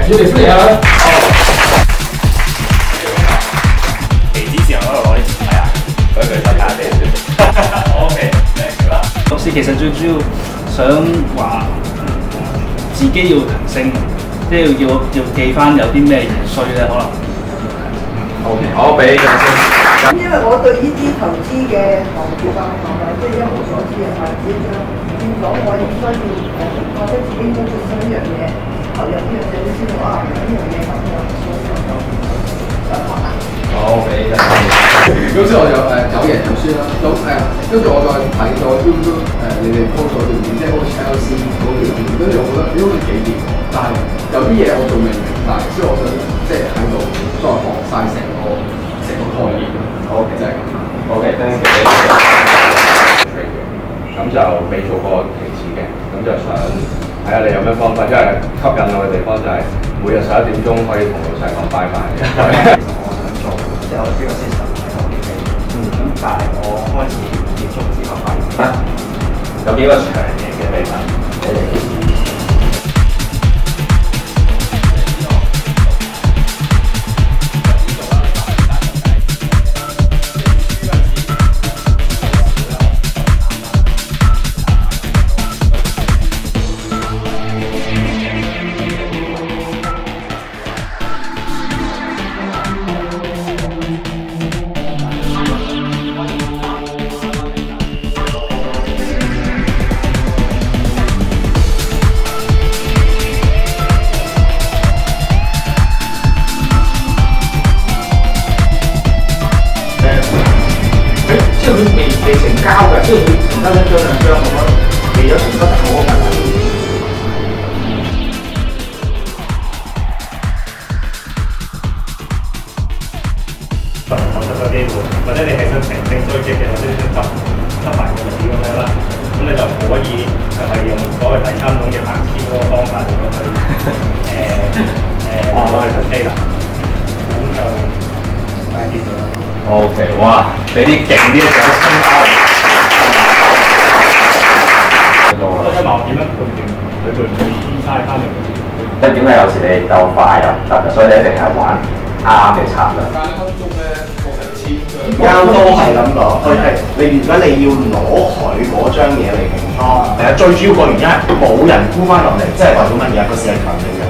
要嚟歡迎啊！期之前我攞啲錢睇下，嗰句就假啲。OK， 明啦。讀書其實最主要想話自己要提升，即係要記翻有啲咩嘢衰咧，可能。OK， 好，俾掌聲。因為我對呢啲投資嘅行業啊，係咪即係一無所知啊，或者變咗我應該要覺得自己應該做呢樣嘢，投入呢樣嘢，你先到啊，呢樣嘢咁我所以我就想學啦。好，俾掌聲。咁之後我就有贏有輸啦。咁跟住我再睇咗 YouTube 你哋 post 咗條片，即係好似 LC 嗰條片，跟住我覺得好似幾掂，但係有啲嘢我仲未明白，所以我想即係喺度再學晒成個概念。OK， 就係咁。OK，thank you。咁就未做過期指嘅，咁就想睇下你有咩方法，因為吸引我嘅地方就係每日11點鐘可以同老細講拜拜嘅。我想做，即係我呢個 system 係我嘅，但係我開始接觸之後發現，有幾個長型嘅秘密。即係佢未成交嘅，即係佢成交一張兩張咁樣，未有成交就好問題。學習嘅機會，或者你係想澄清追擊嘅，或者你想執埋個市咁樣啦，咁你就可以就係用所謂第三種嘅白痴嗰個方法嚟去去推啦，咁就快啲咗。OK， 哇！俾啲勁啲嘅掌聲包。我想問點樣判斷佢會唔會嘥翻嚟？即係點解有時你夠快又唔得嘅，所以你一定係玩啱嘅策略。但係分鐘咧，個成千張。而家都係咁講，佢係你如果你要攞佢嗰張嘢嚟平倉，最主要個原因係冇人沽翻落嚟，即係代表乜嘢？個市係強定嘅。